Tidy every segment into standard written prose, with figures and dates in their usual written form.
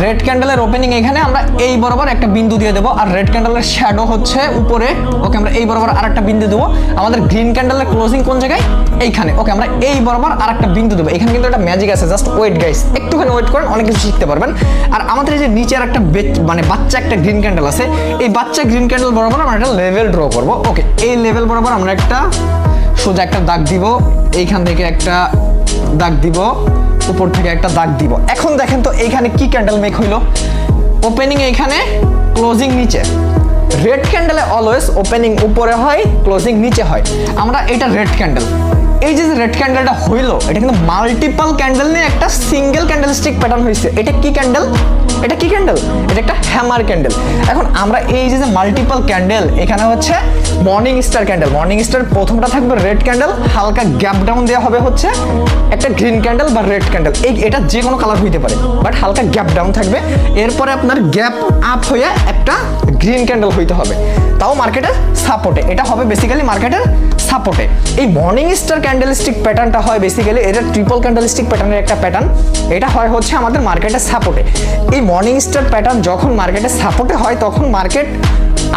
Red ক্যান্ডেলের opening এখানে আমরা এই বরাবর একটা বিন্দু দিয়ে দেবো, আর রেড ক্যান্ডেলের শ্যাডো হচ্ছে উপরে। ওকে, আমরা এই বরাবর আর একটা বিন্দু দেবো। আমাদের গ্রিন ক্যান্ডেলের ক্লোজিং কোন জায়গায়? এইখানে। ওকে, আমরা এই বরাবর আর একটা বিন্দু দেবো। এখানে কিন্তু একটা ম্যাজিক আছে, জাস্ট ওয়েট গাইস, একটুখানি ওয়েট করেন, অনেক কিছু শিখতে পারবেন। আর আমাদের এই যে নিচের একটা মানে বাচ্চা একটা গ্রিন ক্যান্ডেল আছে, এই বাচ্চা গ্রিন ক্যান্ডেল বরাবর আমরা একটা লেভেল ড্র করবো। ওকে, এই লেভেল বরাবর আমরা একটা সোজা একটা দাগ দিব, এইখান থেকে একটা দাগ দিব, উপর থেকে একটা দাগ দিব। এখন দেখেন তো এইখানে কি ক্যান্ডেল মেক হইলো? ওপেনিং এইখানে, ক্লোজিং নিচে। রেড ক্যান্ডেলে অলওয়েজ ওপেনিং উপরে হয়, ক্লোজিং নিচে হয়। আমরা এটা রেড ক্যান্ডেল, এই যে রেড ক্যান্ডেলটা হইলো, এটা কিন্তু মাল্টিপল ক্যান্ডেল নিয়ে একটা সিঙ্গেল ক্যান্ডেলস্টিক প্যাটার্ন হয়েছে। এটা কি ক্যান্ডেল? এটা কি ক্যান্ডেল? এটা একটা হ্যামার ক্যান্ডেল। এখন আমরা এই যে মাল্টিপল ক্যান্ডেল, এখানে হচ্ছে morning star candle. Morning star প্রথমটা থাকবে রেড ক্যান্ডেল, হালকা গ্যাপ ডাউন দেওয়া হবে হচ্ছে একটা গ্রিন ক্যান্ডেল বা রেড ক্যান্ডেল। এটা যে কোনো কালার হইতে পারে, বাট হালকা গ্যাপ ডাউন থাকবে। এরপরে আপনার গ্যাপ আপ হয়ে একটা গ্রিন ক্যান্ডেল হইতে হবে, তাও মার্কেটের সাপোর্টে। এটা হবে বেসিক্যালি মার্কেটের সাপোর্টে। এই মর্নিং স্টার ক্যান্ডেলস্টিক প্যাটার্নটা হয় বেসিক্যালি, এটা ট্রিপল ক্যান্ডেলস্টিক প্যাটার্নের একটা প্যাটার্ন। এটা হয় হচ্ছে আমাদের মার্কেটের সাপোর্টে। এই মর্নিং স্টার প্যাটার্ন যখন মার্কেটের সাপোর্টে হয়, তখন মার্কেট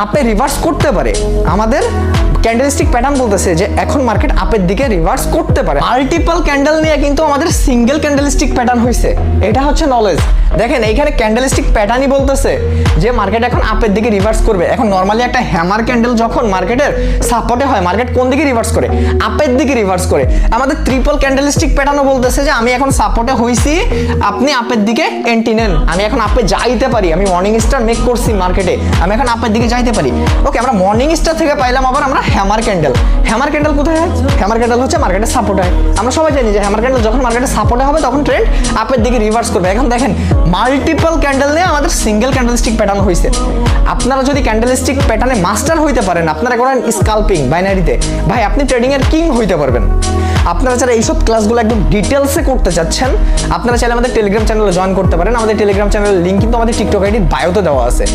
আপে রিভার্স করতে পারে। আমাদের ক্যান্ডেলস্টিক প্যাটার্ন বলতেছে যে এখন মার্কেট আপের দিকে রিভার্স করতে পারে। মাল্টিপল ক্যান্ডেল নিয়ে কিন্তু আমাদের সিঙ্গেল ক্যান্ডেলস্টিক প্যাটার্ন হয়েছে। এটা হচ্ছে নলেজ। দেখেন এইখানে ক্যান্ডেলস্টিক প্যাটার্নই বলতেছে যে মার্কেট এখন আপের দিকে রিভার্স করবে। এখন নর্মালি একটা হ্যামার ক্যান্ডেল যখন মার্কেটের সাপোর্টে হয়, মার্কেট কোন দিকে রিভার্স করে? আপের দিকে রিভার্স করে। আমাদের ট্রিপল ক্যান্ডেলস্টিক প্যাটার্নও বলতেছে যে আমি এখন সাপোর্টে হইছি, আপনি আপের দিকে এন্ট্রি নেন, আমি এখন আপে যাইতে পারি, আমি মর্নিং স্টার মেক করছি মার্কেটে, আমি এখন আপের দিকে যাইতে পারি। ওকে, আমরা মর্নিং স্টার থেকে পাইলাম আবার আমরা হ্যামার ক্যান্ডেল। হ্যামার ক্যান্ডেল কোথায় হয়? হ্যামার ক্যান্ডেল হচ্ছে মার্কেটের সাপোর্টে হয়। আমরা সবাই জানি যে হ্যামার ক্যান্ডেল যখন মার্কেটের সাপোর্টে হবে, তখন ট্রেন্ড আপের দিকে রিভার্স করবে। এখন দেখেন মাল্টিপল ক্যান্ডেল নিয়ে আমাদের সিঙ্গেল ক্যান্ডেলস্টিক প্যাটার্ন হয়েছে। আপনারা যদি ক্যান্ডেলস্টিক প্যাটার্নে মাস্টার হইতে পারেন, আপনারা করেন স্কাল্পিং বাইনারিতে, ভাই আপনি ট্রেডিং এর কিং হইতে পারবেন। আপনারা যারা এইসব ক্লাসগুলো একদম ডিটেলসে করতে চাচ্ছেন, আপনারা চাইলে আমাদের টেলিগ্রাম চ্যানেলে জয়েন করতে পারেন। আমাদের টেলিগ্রাম চ্যানেলের লিঙ্ক কিন্তু আমাদের টিকটক আইডির বায়োতে দেওয়া আছে।